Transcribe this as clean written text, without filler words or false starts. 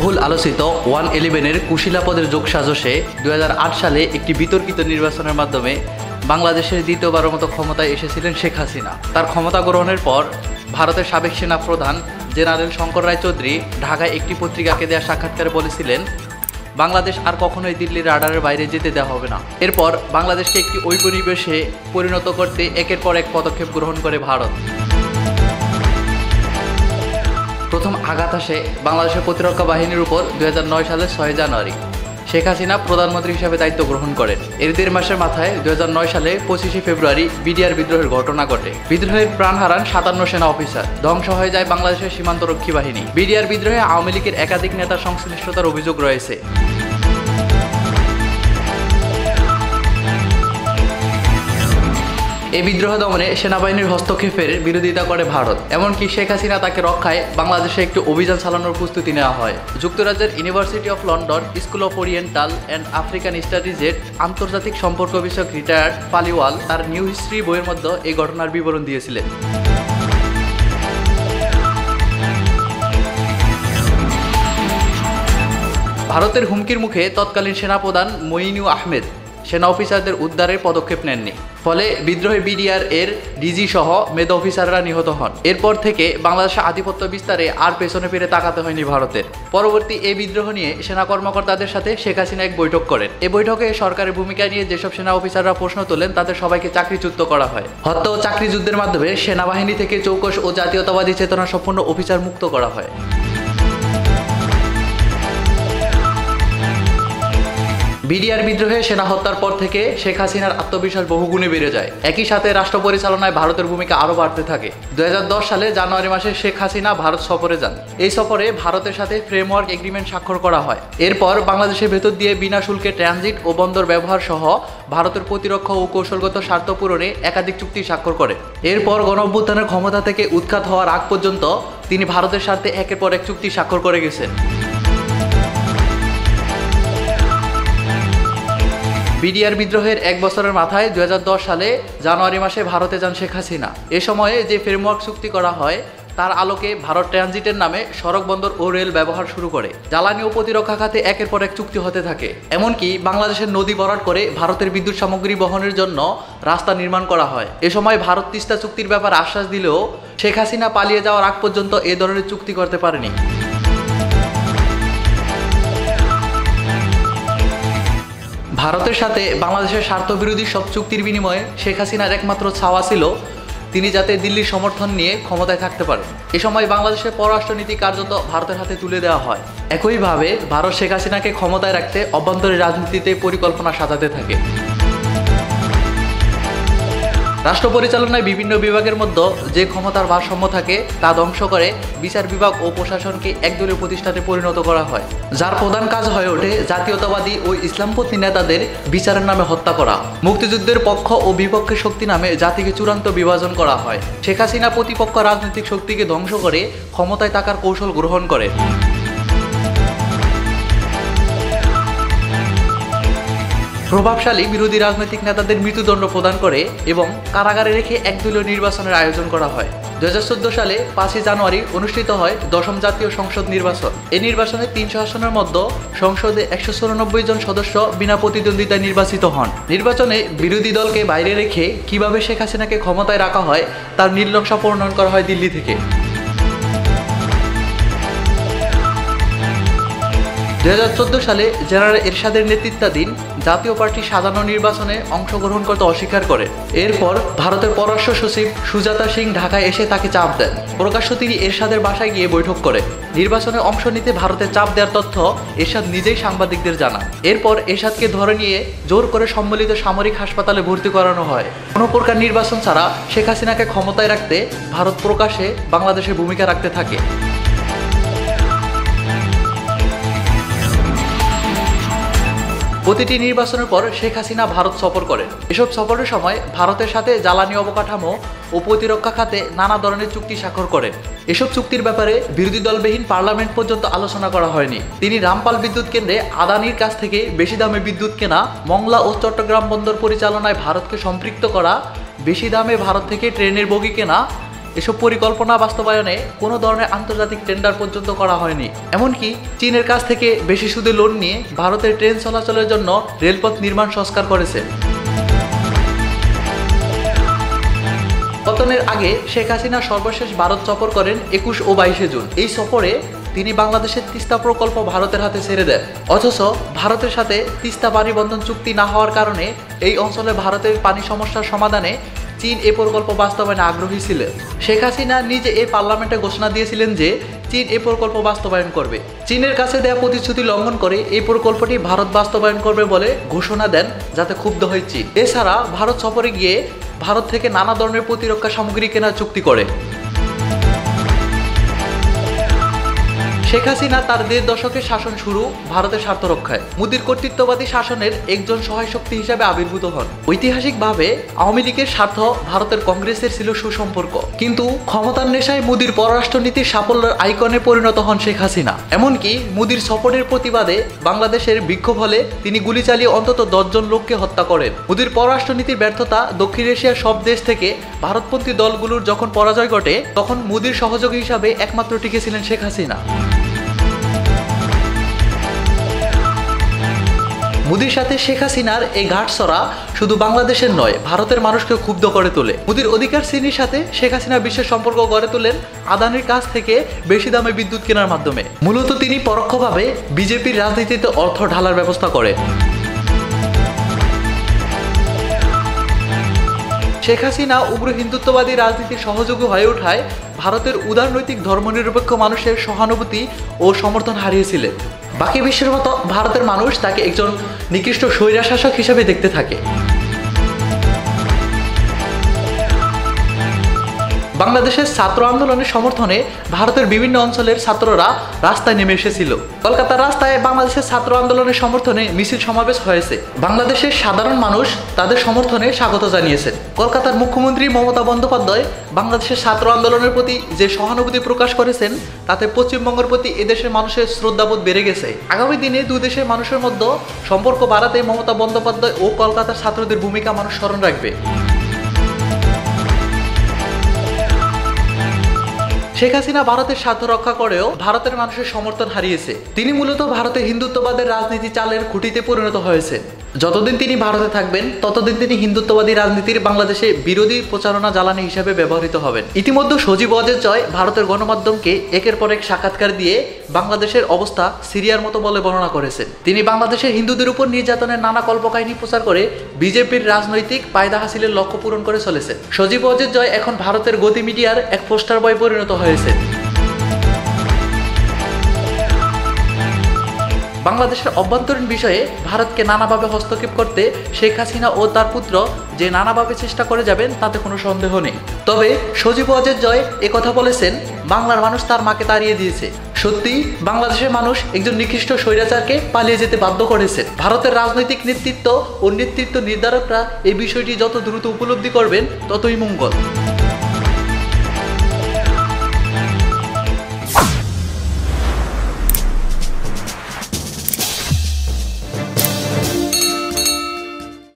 বহুল আলোচিত 111-এর কুশিলা পদের যোগসাজশে 2008 সালে একটি বিতর্কিত নির্বাচনের মাধ্যমে বাংলাদেশের দ্বিতীয়বারের মতো ক্ষমতায় এসেছিলেন শেখ হাসিনা। তার ক্ষমতা গ্রহণের পর ভারতের সাবেক সেনা প্রধান জেনারেল শঙ্কর রায় চৌধুরী ঢাকায় একটি পত্রিকাকে দেওয়া সাক্ষাৎকারে বলেছিলেন, বাংলাদেশ আর কখনোই দিল্লির রাডারের বাইরে যেতে দেওয়া হবে না। এরপর বাংলাদেশকে একটি ঔপনিবেশে পরিণত করতে একের পর এক পদক্ষেপ গ্রহণ করে ভারত। প্রথম আঘাত আসে বাংলাদেশের প্রতিরক্ষা বাহিনীর উপর 2009 সালের 6 জানুয়ারি। শেখ হাসিনা প্রধানমন্ত্রী হিসেবে দায়িত্ব গ্রহণ করেন। এর 1.5 মাসের মাথায় 2009 সালে 25শে ফেব্রুয়ারি বিডিআর বিদ্রোহের ঘটনা ঘটে। বিদ্রোহের প্রাণ হারান 57 সেনা অফিসার, ধ্বংস হয়ে যায় বাংলাদেশের সীমান্তরক্ষী বাহিনী। বিডিআর বিদ্রোহে আওয়ামী লীগের একাধিক নেতার সংশ্লিষ্টতার অভিযোগ রয়েছে। এই বিদ্রোহ দমনে সেনাবাহিনীর হস্তক্ষেপের বিরোধিতা করে ভারত। এমনকি শেখ হাসিনা তাকে রক্ষায় বাংলাদেশে একটি অভিযান চালানোর প্রস্তুতি নেওয়া হয়। যুক্তরাজ্যের University of London School of Oriental and African স্টাডিজের আন্তর্জাতিক সম্পর্ক বিষয়ক রিটায়ার্ড পালিওয়াল তার নিউ হিস্ট্রি বইয়ের মধ্যে এই ঘটনার বিবরণ দিয়েছিলেন। ভারতের হুমকির মুখে তৎকালীন সেনাপ্রধান মঈনুল আহমেদ সেনা অফিসারদের উদ্ধারের পদক্ষেপ নেননি। ফলে বিদ্রোহী বিডিআর এর ডিজি সহ মেধা অফিসাররা নিহত হন। এরপর থেকে বাংলাদেশের আধিপত্য বিস্তারে আর পেছনে ফিরে তাকাতে হয়নি ভারতের। পরবর্তী এই বিদ্রোহ নিয়ে সেনা কর্মকর্তাদের সাথে শেখ হাসিনা এক বৈঠক করেন। এই বৈঠকে সরকারের ভূমিকা নিয়ে যেসব সেনা অফিসাররা প্রশ্ন তোলেন তাদের সবাইকে চাকরিচ্যুত করা হয়। হত্যা ও চাকরি যুদ্ধের মাধ্যমে সেনাবাহিনী থেকে চৌকস ও জাতীয়তাবাদী চেতনা সম্পন্ন অফিসার মুক্ত করা হয়। বিডিআর বিদ্রোহে সেনা হত্যার পর থেকে শেখ হাসিনার আত্মবিশ্বাস বহুগুণে বেড়ে যায়। একই সাথে রাষ্ট্র পরিচালনায় ভারতের ভূমিকা আরও বাড়তে থাকে। 2010 সালে জানুয়ারি মাসে শেখ হাসিনা ভারত সফরে যান। এই সফরে ভারতের সাথে ফ্রেমওয়ার্ক এগ্রিমেন্ট স্বাক্ষর করা হয়। এরপর বাংলাদেশের ভেতর দিয়ে বিনা শুল্কে ট্রানজিট ও বন্দর ব্যবহার সহ ভারতের প্রতিরক্ষা ও কৌশলগত স্বার্থ পূরণে একাধিক চুক্তি স্বাক্ষর করে। এরপর গণঅভ্যুত্থানের ক্ষমতা থেকে উৎখাত হওয়ার আগ পর্যন্ত তিনি ভারতের স্বার্থে একের পর এক চুক্তি স্বাক্ষর করে গেছেন। বিডিআর বিদ্রোহের 1 বছরের মাথায় 2010 সালে জানুয়ারি মাসে ভারতে যান শেখ হাসিনা। এ সময়ে যে ফ্রেমওয়ার্ক চুক্তি করা হয় তার আলোকে ভারত ট্রানজিটের নামে সড়ক বন্দর ও রেল ব্যবহার শুরু করে। জ্বালানি ও প্রতিরক্ষা খাতে একের পর এক চুক্তি হতে থাকে। এমনকি বাংলাদেশের নদী ভরাট করে ভারতের বিদ্যুৎ সামগ্রী বহনের জন্য রাস্তা নির্মাণ করা হয়। এ সময় ভারত তিস্তা চুক্তির ব্যাপারে আশ্বাস দিলেও শেখ হাসিনা পালিয়ে যাওয়ার আগ পর্যন্ত এ ধরনের চুক্তি করতে পারেনি। ভারতের সাথে বাংলাদেশের স্বার্থবিরোধী সব চুক্তির বিনিময়ে শেখ হাসিনার একমাত্র চাওয়া ছিল তিনি যাতে দিল্লির সমর্থন নিয়ে ক্ষমতায় থাকতে পারেন। এ সময় বাংলাদেশের পররাষ্ট্রনীতি কার্যত ভারতের হাতে তুলে দেওয়া হয়। একইভাবে ভারত শেখ হাসিনাকে ক্ষমতায় রাখতে অভ্যন্তরীণ রাজনীতিতে পরিকল্পনা সাজাতে থাকে। রাষ্ট্র পরিচালনায় বিভিন্ন বিভাগের মধ্যে যে ক্ষমতার ভারসাম্য থাকে তা ধ্বংস করে বিচার বিভাগ ও প্রশাসনকে একদলীয় প্রতিষ্ঠানে পরিণত করা হয়, যার প্রধান কাজ হয়ে ওঠে জাতীয়তাবাদী ও ইসলামপন্থী নেতাদের বিচারের নামে হত্যা করা। মুক্তিযুদ্ধের পক্ষ ও বিপক্ষের শক্তি নামে জাতিকে চূড়ান্ত বিভাজন করা হয়। শেখ হাসিনা প্রতিপক্ষ রাজনৈতিক শক্তিকে ধ্বংস করে ক্ষমতায় থাকার কৌশল গ্রহণ করে। প্রভাবশালী বিরোধী রাজনৈতিক নেতাদের মৃত্যুদণ্ড প্রদান করে এবং কারাগারে রেখে একদলীয় নির্বাচনের আয়োজন করা হয়। 2014 সালে 5 জানুয়ারি অনুষ্ঠিত হয় 10ম জাতীয় সংসদ নির্বাচন। এই নির্বাচনে 300 আসনের মধ্যে সংসদে 194 জন সদস্য বিনা প্রতিদ্বন্দ্বিতায় নির্বাচিত হন। নির্বাচনে বিরোধী দলকে বাইরে রেখে কিভাবে শেখ হাসিনাকে ক্ষমতায় রাখা হয় তার নীলনকশা প্রণয়ন করা হয় দিল্লি থেকে। 2014 সালে জেনারেল এরশাদের নেতৃত্বাধীন জাতীয় পার্টি সাজানো নির্বাচনে অংশগ্রহণ করতে অস্বীকার করে। এরপর ভারতের পররাষ্ট্র সচিব সুজাতা সিং ঢাকায় এসে তাকে চাপ দেন। প্রকাশ্য তিনি এরশাদের বাসায় গিয়ে বৈঠক করে নির্বাচনে অংশ নিতে ভারতের চাপ দেওয়ার তথ্য এরশাদ নিজেই সাংবাদিকদের জানান। এরপর এরশাদকে ধরে নিয়ে জোর করে সম্মিলিত সামরিক হাসপাতালে ভর্তি করানো হয়। কোনো প্রকার নির্বাচন ছাড়া শেখ হাসিনাকে ক্ষমতায় রাখতে ভারত প্রকাশ্যে বাংলাদেশের ভূমিকা রাখতে থাকে। প্রতিটি নির্বাচনের পর শেখ হাসিনা ভারত সফর করেন। এসব সফরের সময় ভারতের সাথে জ্বালানি অবকাঠামো ও প্রতিরক্ষা খাতে নানা ধরনের চুক্তি স্বাক্ষর করেন। এসব চুক্তির ব্যাপারে বিরোধী দলবিহীন পার্লামেন্ট পর্যন্ত আলোচনা করা হয়নি। তিনি রামপাল বিদ্যুৎ কেন্দ্রে আদানির কাছ থেকে বেশি দামে বিদ্যুৎ কেনা, মংলা ও চট্টগ্রাম বন্দর পরিচালনায় ভারতকে সম্পৃক্ত করা, বেশি দামে ভারত থেকে ট্রেনের বগি কেনা এসব পরিকল্পনা বাস্তবায়নে কোনো ধরনের আন্তর্জাতিক টেন্ডার পর্যন্ত করা হয়নি। এমনকি চীনের কাছ থেকে বেশি সুদে লোন নিয়ে ভারতের ট্রেন চলাচলের জন্য রেলপথ নির্মাণ সংস্কার করেছে। পতনের আগে শেখ হাসিনা সর্বশেষ ভারত সফর করেন 21 ও 22 জুন। এই সফরে তিনি বাংলাদেশের তিস্তা প্রকল্প ভারতের হাতে ছেড়ে দেন। অথচ ভারতের সাথে তিস্তা পানি বন্ধন চুক্তি না হওয়ার কারণে এই অঞ্চলে ভারতের পানি সমস্যার সমাধানে চীন এই প্রকল্প বাস্তবায়নে আগ্রহী ছিল। শেখ হাসিনা নিজে এই পার্লামেন্টে ঘোষণা দিয়েছিলেন যে চীন এই প্রকল্প বাস্তবায়ন করবে। চীনের কাছে দেওয়া প্রতিশ্রুতি লঙ্ঘন করে এই প্রকল্পটি ভারত বাস্তবায়ন করবে বলে ঘোষণা দেন, যাতে ক্ষুব্ধ হয় চীন। এছাড়া ভারত সফরে গিয়ে ভারত থেকে নানা ধরনের প্রতিরক্ষা সামগ্রী কেনার চুক্তি করে। শেখ হাসিনা তার 1.5 দশকের শাসন শুরু ভারতের স্বার্থ রক্ষায়। মোদির কর্তৃত্ববাদী শাসনের একজন সহায় শক্তি হিসাবে আবির্ভূত হন। ঐতিহাসিকভাবে আওয়ামী লীগের স্বার্থ ভারতের কংগ্রেসের ছিল সুসম্পর্ক, কিন্তু ক্ষমতার নেশায় মোদির পররাষ্ট্রনীতির সাফল্যের আইকনে পরিণত হন শেখ হাসিনা। এমনকি মোদির সফরের প্রতিবাদে বাংলাদেশের বিক্ষোভ হলে তিনি গুলি চালিয়ে অন্তত 10 জন লোককে হত্যা করেন। মোদির পররাষ্ট্রনীতির ব্যর্থতা দক্ষিণ এশিয়ার সব দেশ থেকে ভারতপন্থী দলগুলোর যখন পরাজয় ঘটে, তখন মোদির সহযোগী হিসাবে একমাত্র টিকেছিলেন শেখ হাসিনা। মোদির সাথে শেখ হাসিনার এই ঘাটছড়া শুধু বাংলাদেশের নয়, ভারতের মানুষকে ক্ষুব্ধ করে তোলে। মোদির অধিকার শ্রেণীর সাথে শেখ হাসিনা বিশ্বের সম্পর্ক গড়ে তোলেন আদানির কাছ থেকে বেশি দামে বিদ্যুৎ কেনার মাধ্যমে। মূলত তিনি পরোক্ষভাবে বিজেপির রাজনীতিতে অর্থ ঢালার ব্যবস্থা করেন। শেখ হাসিনা উগ্র হিন্দুত্ববাদী রাজনীতির সহযোগী হয়ে ওঠায় ভারতের উদারনৈতিক ধর্মনিরপেক্ষ মানুষের সহানুভূতি ও সমর্থন হারিয়েছিলেন। বাকি বিশ্বের মতো ভারতের মানুষ তাকে একজন নিকৃষ্ট স্বৈরশাসক হিসেবে দেখতে থাকে। বাংলাদেশের ছাত্র আন্দোলনের সমর্থনে ভারতের বিভিন্ন অঞ্চলের ছাত্ররা রাস্তায় নেমে এসেছিল। কলকাতার রাস্তায় বাংলাদেশের ছাত্র আন্দোলনের সমর্থনে মিছিল সমাবেশ হয়েছে। বাংলাদেশের সাধারণ মানুষ তাদের সমর্থনে স্বাগত জানিয়েছেন। কলকাতার মুখ্যমন্ত্রী মমতা বন্দ্যোপাধ্যায় বাংলাদেশের ছাত্র আন্দোলনের প্রতি যে সহানুভূতি প্রকাশ করেছেন, তাতে পশ্চিমবঙ্গের প্রতি এদেশের মানুষের শ্রদ্ধাবোধ বেড়ে গেছে। আগামী দিনে দুই দেশের মানুষের মধ্যে সম্পর্ক বাড়াতে মমতা বন্দ্যোপাধ্যায় ও কলকাতার ছাত্রদের ভূমিকা মানুষ স্মরণ রাখবে। শেখ হাসিনা ভারতের স্বার্থ রক্ষা করেও ভারতের মানুষের সমর্থন হারিয়েছে। তিনি মূলত ভারতের হিন্দুত্ববাদের রাজনীতি চালের খুঁটিতে পরিণত হয়েছে। যতদিন তিনি ভারতে থাকবেন, ততদিন তিনি হিন্দুত্ববাদী রাজনীতির বাংলাদেশে বিরোধী প্রচারণা জ্বালানি হিসেবে ব্যবহৃত হবেন। ইতিমধ্যে সজীব ওয়াজেদ জয় ভারতের গণমাধ্যমকে একের পর এক সাক্ষাৎকার দিয়ে বাংলাদেশের অবস্থা সিরিয়ার মতো বলে বর্ণনা করেছেন। তিনি বাংলাদেশের হিন্দুদের উপর নির্যাতনের নানা কল্পকাহিনী প্রচার করে বিজেপির রাজনৈতিক ফায়দা হাসিলের লক্ষ্য পূরণ করে চলেছেন। সজীব ওয়াজেদ জয় এখন ভারতের গতি মিডিয়ার এক পোস্টার বয় পরিণত হয়েছে। বাংলাদেশের অভ্যন্তরীণ বিষয়ে ভারতকে নানাভাবে হস্তক্ষেপ করতে শেখ হাসিনা ও তার পুত্র যে নানাভাবে চেষ্টা করে যাবেন, তাতে কোনো সন্দেহ নেই। তবে সজীব ওয়াজেদ জয় একথা বলেছেন, বাংলার মানুষ তার মাকে তাড়িয়ে দিয়েছে। সত্যি বাংলাদেশের মানুষ একজন নিকৃষ্ট স্বৈরাচারকে পালিয়ে যেতে বাধ্য করেছেন। ভারতের রাজনৈতিক নেতৃত্ব ও নেতৃত্ব নির্ধারকরা এই বিষয়টি যত দ্রুত উপলব্ধি করবেন, ততই মঙ্গল।